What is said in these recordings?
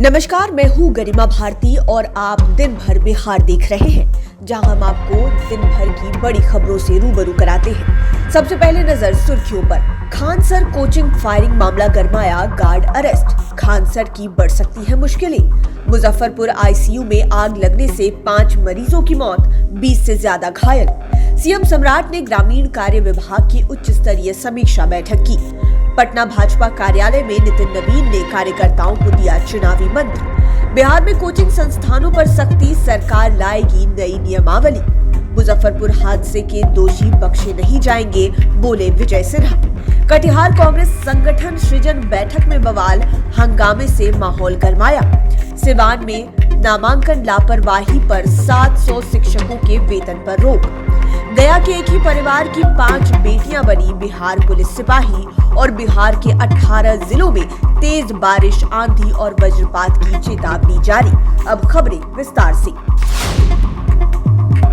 नमस्कार, मैं हूँ गरिमा भारती और आप दिन भर बिहार देख रहे हैं, जहां हम आपको दिन भर की बड़ी खबरों से रूबरू कराते हैं। सबसे पहले नजर सुर्खियों पर। खान सर कोचिंग फायरिंग मामला गरमाया, गार्ड अरेस्ट। खान सर की बढ़ सकती है मुश्किलें। मुजफ्फरपुर आईसीयू में आग लगने से 5 मरीजों की मौत, 20 से ज्यादा घायल। सीएम सम्राट ने ग्रामीण कार्य विभाग की उच्च स्तरीय समीक्षा बैठक की। पटना भाजपा कार्यालय में नितिन नवीन ने कार्यकर्ताओं को दिया चुनावी मंत्र। बिहार में कोचिंग संस्थानों पर सख्ती, सरकार लाएगी नई नियमावली। मुजफ्फरपुर हादसे के दोषी बख्शे नहीं जाएंगे, बोले विजय सिन्हा। कटिहार कांग्रेस संगठन सृजन बैठक में बवाल, हंगामे से माहौल गरमाया। सिवान में नामांकन लापरवाही पर 700 शिक्षकों के वेतन पर रोक। गया के एक ही परिवार की 5 बेटियां बनी बिहार पुलिस सिपाही और बिहार के 18 जिलों में तेज बारिश, आंधी और वज्रपात की चेतावनी जारी। अब खबरें विस्तार से।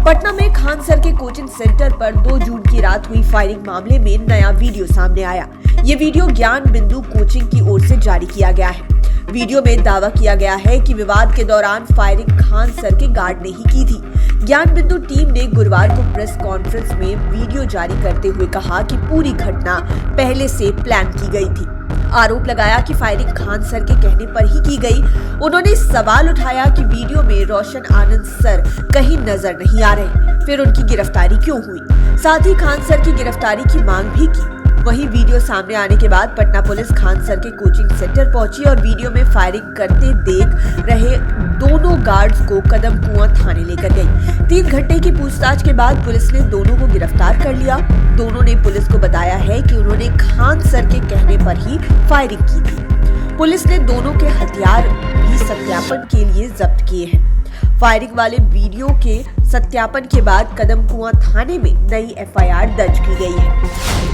पटना में खान सर के कोचिंग सेंटर पर 2 जून की रात हुई फायरिंग मामले में नया वीडियो सामने आया। ये वीडियो ज्ञान बिंदु कोचिंग की ओर से जारी किया गया है। वीडियो में दावा किया गया है कि विवाद के दौरान फायरिंग खान सर के गार्ड ने ही की थी। ज्ञान बिंदु टीम ने गुरुवार को प्रेस कॉन्फ्रेंस में वीडियो जारी करते हुए कहा कि पूरी घटना पहले से प्लान की गई थी। आरोप लगाया कि फायरिंग खान सर के कहने पर ही की गई। उन्होंने सवाल उठाया कि वीडियो में रोशन आनंद सर कहीं नजर नहीं आ रहे, फिर उनकी गिरफ्तारी क्यों हुई। साथ ही खान सर की गिरफ्तारी की मांग भी की। वहीं वीडियो सामने आने के बाद पटना पुलिस खान सर के कोचिंग सेंटर पहुंची और वीडियो में फायरिंग करते देख रहे दोनों गार्ड्स को कदम कुआं थाने लेकर गई। 3 घंटे की पूछताछ के बाद पुलिस ने दोनों को गिरफ्तार कर लिया। दोनों ने पुलिस को बताया है कि उन्होंने खान सर के कहने पर ही फायरिंग की थी। पुलिस ने दोनों के हथियार भी सत्यापन के लिए जब्त किए हैं। फायरिंग वाले वीडियो के सत्यापन के बाद कदम कुआं थाने में नई एफआईआर दर्ज की गई है।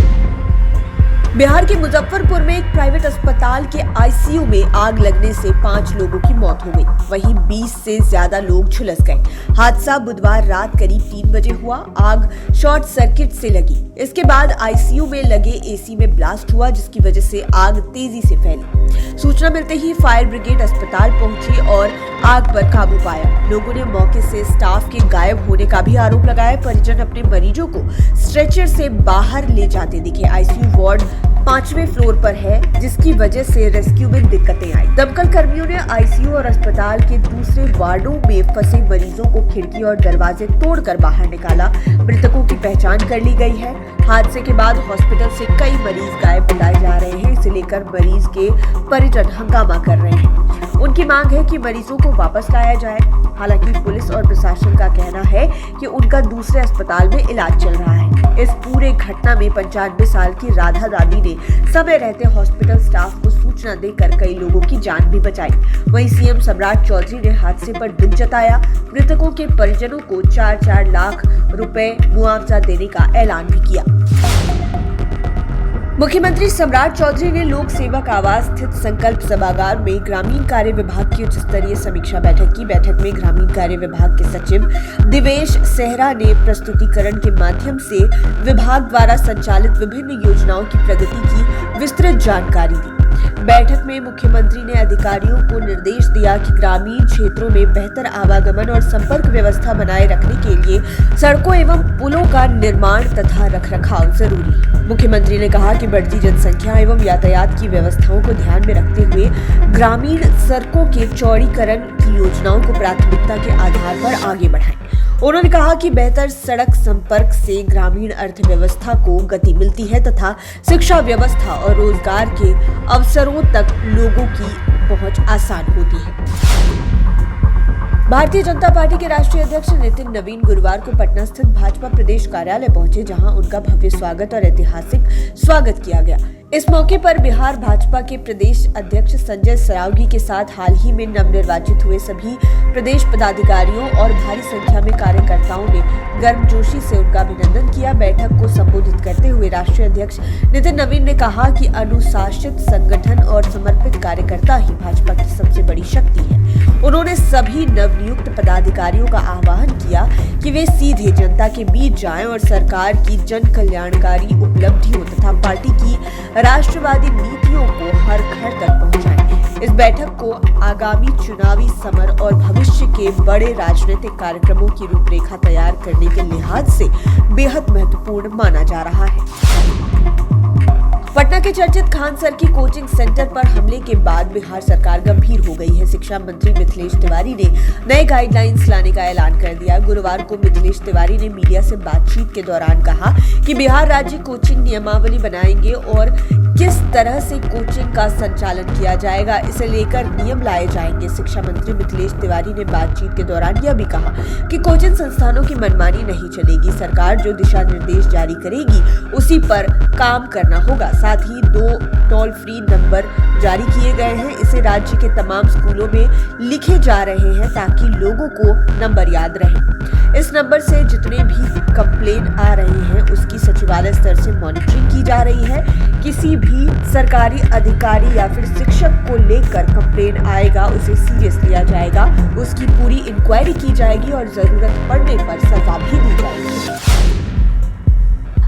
बिहार के मुजफ्फरपुर में एक प्राइवेट अस्पताल के आईसीयू में आग लगने से 5 लोगों की मौत हो गई। वहीं 20 से ज्यादा लोग झुलस गए। हादसा बुधवार रात करीब 3 बजे हुआ। आग शॉर्ट सर्किट से लगी। इसके बाद आईसीयू में लगे एसी में ब्लास्ट हुआ, जिसकी वजह से आग तेजी से फैली। सूचना मिलते ही फायर ब्रिगेड अस्पताल पहुंची और आग पर काबू पाया। लोगों ने मौके से स्टाफ के गायब होने का भी आरोप लगाया। परिजन अपने मरीजों को स्ट्रेचर से बाहर ले जाते दिखे। आईसीयू वार्ड 5वें फ्लोर पर है, जिसकी वजह से रेस्क्यू में दिक्कतें आई। दमकल कर्मियों ने आईसीयू और अस्पताल के दूसरे वार्डों में फंसे मरीजों को खिड़की और दरवाजे तोड़कर बाहर निकाला। मृतकों की पहचान कर ली गई है। हादसे के बाद हॉस्पिटल से कई मरीज गायब बताए जा रहे हैं। इसे लेकर मरीज के परिजन हंगामा कर रहे हैं। उनकी मांग है कि मरीजों को वापस लाया जाए। हालांकि पुलिस और प्रशासन का कहना है कि उनका दूसरे अस्पताल में इलाज चल रहा है। इस पूरे घटना में 95 साल की राधा दादी ने समय रहते हॉस्पिटल स्टाफ को सूचना देकर कई लोगों की जान भी बचाई। वहीं सीएम सम्राट चौधरी ने हादसे पर दुख जताया। मृतकों के परिजनों को 4-4 लाख रुपए मुआवजा देने का ऐलान भी किया। मुख्यमंत्री सम्राट चौधरी ने लोक सेवक आवास स्थित संकल्प सभागार में ग्रामीण कार्य विभाग की उच्च स्तरीय समीक्षा बैठक की। बैठक में ग्रामीण कार्य विभाग के सचिव दिवेश सेहरा ने प्रस्तुतिकरण के माध्यम से विभाग द्वारा संचालित विभिन्न योजनाओं की प्रगति की विस्तृत जानकारी दी। बैठक में मुख्यमंत्री ने अधिकारियों को निर्देश दिया कि ग्रामीण क्षेत्रों में बेहतर आवागमन और संपर्क व्यवस्था बनाए रखने के लिए सड़कों एवं पुलों का निर्माण तथा रखरखाव जरूरी है। मुख्यमंत्री ने कहा कि बढ़ती जनसंख्या एवं यातायात की व्यवस्थाओं को ध्यान में रखते हुए ग्रामीण सड़कों के चौड़ीकरण की योजनाओं को प्राथमिकता के आधार पर आगे बढ़ाएं। उन्होंने कहा कि बेहतर सड़क संपर्क से ग्रामीण अर्थव्यवस्था को गति मिलती है तथा शिक्षा व्यवस्था और रोजगार के अवसरों तक लोगों की पहुंच आसान होती है। भारतीय जनता पार्टी के राष्ट्रीय अध्यक्ष नितिन नवीन गुरुवार को पटना स्थित भाजपा प्रदेश कार्यालय पहुंचे, जहां उनका भव्य स्वागत और ऐतिहासिक स्वागत किया गया। इस मौके पर बिहार भाजपा के प्रदेश अध्यक्ष संजय सरावगी के साथ हाल ही में नवनिर्वाचित हुए सभी प्रदेश पदाधिकारियों और भारी संख्या में कार्यकर्ताओं ने गर्मजोशी से उनका अभिनंदन किया। बैठक को संबोधित करते हुए राष्ट्रीय अध्यक्ष नितिन नवीन ने कहा कि अनुशासित संगठन और समर्पित कार्यकर्ता ही भाजपा की सबसे बड़ी शक्ति है। उन्होंने सभी नवनियुक्त पदाधिकारियों का आह्वान किया कि वे सीधे जनता के बीच जाएं और सरकार की जन कल्याणकारी उपलब्धियों तथा पार्टी की राष्ट्रवादी नीतियों को हर घर तक पहुंचाएं। इस बैठक को आगामी चुनावी समर और भविष्य के बड़े राजनीतिक कार्यक्रमों की रूपरेखा तैयार करने के लिहाज से बेहद महत्वपूर्ण माना जा रहा है। पटना के चर्चित खान सर की कोचिंग सेंटर पर हमले के बाद बिहार सरकार गंभीर हो गई है। शिक्षा मंत्री मिथिलेश तिवारी ने नए गाइडलाइंस लाने का ऐलान कर दिया। गुरुवार को मिथिलेश तिवारी ने मीडिया से बातचीत के दौरान कहा कि बिहार राज्य कोचिंग नियमावली बनाएंगे और किस तरह से कोचिंग का संचालन किया जाएगा, इसे लेकर नियम लाए जाएंगे। शिक्षा मंत्री मिथिलेश तिवारी ने बातचीत के दौरान यह भी कहा कि कोचिंग संस्थानों की मनमानी नहीं चलेगी। सरकार जो दिशा निर्देश जारी करेगी उसी पर काम करना होगा। साथ ही 2 टोल फ्री नंबर जारी किए गए हैं, इसे राज्य के तमाम स्कूलों में लिखे जा रहे हैं ताकि लोगों को नंबर याद रहे। इस नंबर से जितने भी कंप्लेन आ रहे हैं उसकी सचिवालय स्तर से मॉनिटरिंग की जा रही है। किसी भी सरकारी अधिकारी या फिर शिक्षक को लेकर कंप्लेन आएगा उसे सीरियस लिया जाएगा, उसकी पूरी इंक्वायरी की जाएगी और जरूरत पड़ने पर सजा भी दी जाएगी।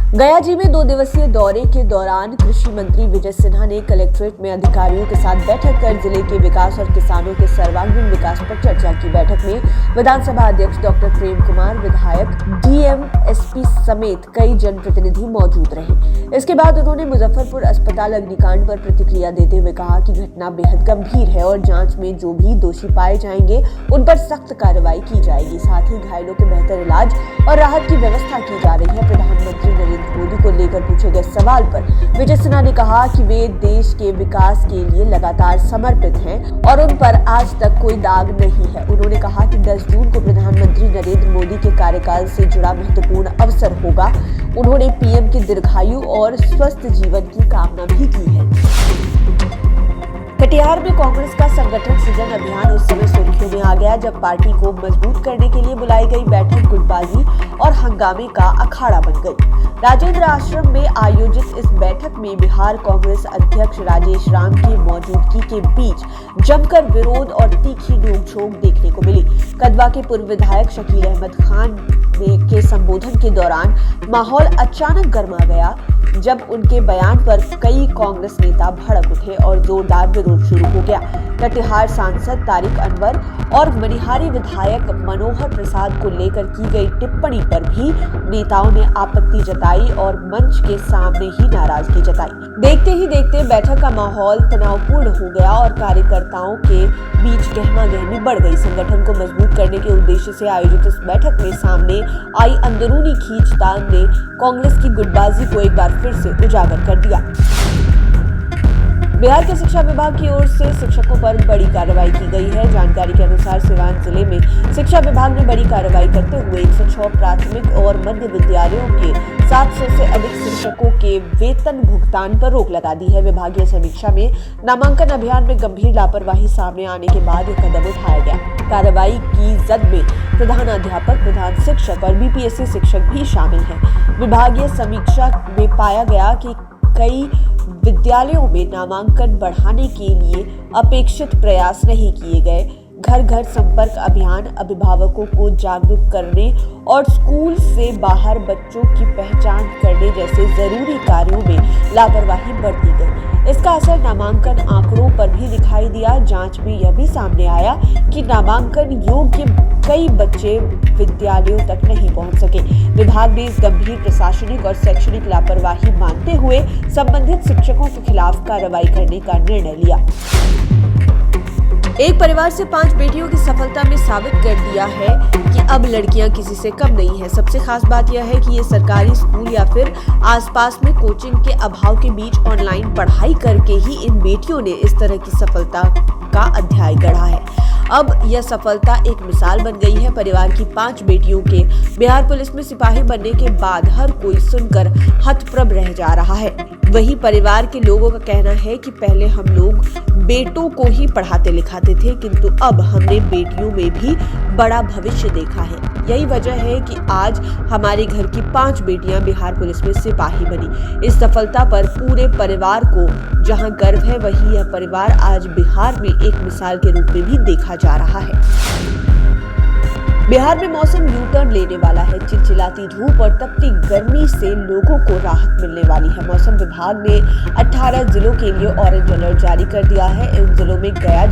गया जी में 2 दिवसीय दौरे के दौरान कृषि मंत्री विजय सिन्हा ने कलेक्ट्रेट में अधिकारियों के साथ बैठक कर जिले के विकास और किसानों के सर्वांगीण विकास पर चर्चा की। बैठक में विधानसभा अध्यक्ष डॉक्टर प्रेम कुमार, विधायक, डीएम, एसपी समेत कई जनप्रतिनिधि मौजूद रहे। इसके बाद उन्होंने मुजफ्फरपुर अस्पताल अग्निकांड पर प्रतिक्रिया देते हुए कहा कि घटना बेहद गंभीर है और जांच में जो भी दोषी पाए जाएंगे उन पर सख्त कार्रवाई की जाएगी। साथ ही घायलों के बेहतर इलाज और राहत की व्यवस्था की जा रही है। प्रधानमंत्री नरेंद्र मोदी को लेकर पूछे गए सवाल पर विजय सिन्हा ने कहा कि वे देश के विकास के लिए लगातार समर्पित हैं और उन पर आज तक कोई दाग नहीं है। उन्होंने कहा कि 10 जून को प्रधानमंत्री नरेंद्र मोदी के कार्यकाल से जुड़ा महत्वपूर्ण अवसर होगा। उन्होंने पीएम की दीर्घायु और स्वस्थ जीवन की कामना भी की है। कटिहार में कांग्रेस का संगठन सृजन अभियान उस समय सुर्खियों में आ गया जब पार्टी को मजबूत करने के लिए बुलाई गई बैठक गुटबाजी और हंगामे का अखाड़ा बन गई। राजेंद्र आश्रम में आयोजित इस बैठक में बिहार कांग्रेस अध्यक्ष राजेश राम की मौजूदगी के बीच जमकर विरोध और तीखी नोकझोंक देखने को मिली। कदवा के पूर्व विधायक शकील अहमद खान के संबोधन के दौरान माहौल अचानक गर्मा गया जब उनके बयान पर कई कांग्रेस नेता भड़क उठे और जोरदार विरोध शुरू हो गया। कटिहार सांसद तारिक अनवर और मनिहारी विधायक मनोहर प्रसाद को लेकर की गई टिप्पणी पर भी नेताओं ने आपत्ति जताई और मंच के सामने ही नाराजगी जताई। देखते ही देखते बैठक का माहौल तनावपूर्ण हो गया और कार्यकर्ताओं के बीच गहमागहमी बढ़ गई। संगठन को मजबूत करने के उद्देश्य से आयोजित इस बैठक में सामने आई अंदरूनी खींचतान ने कांग्रेस की गुटबाजी को एक बार फिर से उजागर कर दिया। बिहार के शिक्षा विभाग की ओर से शिक्षकों पर बड़ी कार्रवाई की गई है। जानकारी के अनुसार सिवान जिले में शिक्षा विभाग ने बड़ी कार्रवाई करते हुए 106 प्राथमिक और मध्य विद्यालयों के 700 से अधिक शिक्षकों के वेतन भुगतान पर रोक लगा दी है। विभागीय समीक्षा में नामांकन अभियान में गंभीर लापरवाही सामने आने के बाद यह कदम उठाया गया। कार्रवाई की जद में प्रधानाध्यापक, प्रधान शिक्षक और बीपीएससी शिक्षक भी शामिल हैं। विभागीय समीक्षा में पाया गया कि कई विद्यालयों में नामांकन बढ़ाने के लिए अपेक्षित प्रयास नहीं किए गए। घर घर संपर्क अभियान, अभिभावकों को जागरूक करने और स्कूल से बाहर बच्चों की पहचान करने जैसे जरूरी कार्यों में लापरवाही बरती गई। इसका असर नामांकन आंकड़ों पर भी दिखाई दिया। जांच में यह भी सामने आया कि नामांकन योग्य कई बच्चे विद्यालयों तक नहीं पहुंच सके। विभाग ने इस गंभीर प्रशासनिक और शैक्षणिक लापरवाही मानते हुए संबंधित शिक्षकों के खिलाफ कार्रवाई करने का निर्णय लिया। एक परिवार से 5 बेटियों की सफलता में साबित कर दिया है कि अब लड़कियां किसी से कम नहीं है। सबसे खास बात यह है कि ये सरकारी स्कूल या फिर आसपास में कोचिंग के अभाव के बीच ऑनलाइन पढ़ाई करके ही इन बेटियों ने इस तरह की सफलता का अध्याय गढ़ा है। अब यह सफलता एक मिसाल बन गई है। परिवार की 5 बेटियों के बिहार पुलिस में सिपाही बनने के बाद हर कोई सुनकर हतप्रभ रह जा रहा है। वही परिवार के लोगों का कहना है कि पहले हम लोग बेटों को ही पढ़ाते लिखाते थे, किंतु अब हमने बेटियों में भी बड़ा भविष्य देखा है। यही वजह है कि आज हमारे घर की 5 बेटियां बिहार पुलिस में सिपाही बनी। इस सफलता पर पूरे परिवार को जहां गर्व है, वही यह परिवार आज बिहार में एक मिसाल के रूप में भी देखा जा रहा है। बिहार में मौसम यू टर्न लेने वाला है। चिलचिलाती धूप और तपती गर्मी से लोगों को राहत मिलने वाली है। मौसम विभाग ने 18 जिलों के लिए ऑरेंज अलर्ट जारी कर दिया है। इन जिलों में गया,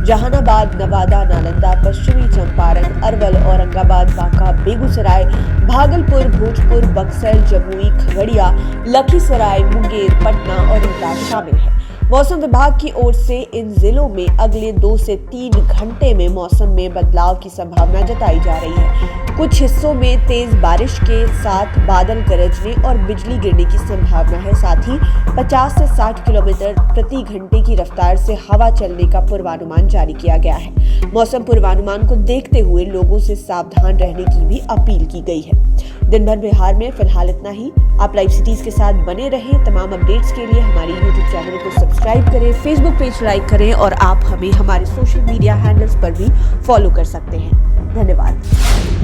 जहानाबाद, नवादा, नालंदा, पश्चिमी चंपारण, अरवल, औरंगाबाद, बांका, बेगूसराय, भागलपुर, भोजपुर, बक्सर, जमुई, खगड़िया, लखीसराय, मुंगेर, पटना और रोहतास शामिल है। मौसम विभाग की ओर से इन जिलों में अगले 2 से 3 घंटे में मौसम में बदलाव की संभावना जताई जा रही है। कुछ हिस्सों में तेज बारिश के साथ बादल गरजने और बिजली गिरने की संभावना है। साथ ही 50 से 60 किलोमीटर प्रति घंटे की रफ्तार से हवा चलने का पूर्वानुमान जारी किया गया है। मौसम पूर्वानुमान को देखते हुए लोगों से सावधान रहने की भी अपील की गई है। दिन भर बिहार में फिलहाल इतना ही। आप लाइव सिटीज के साथ बने रहें। तमाम अपडेट्स के लिए हमारे YouTube चैनल को सब्सक्राइब करें, फेसबुक पेज लाइक करें और आप हमें हमारे सोशल मीडिया हैंडल्स पर भी फॉलो कर सकते हैं। धन्यवाद।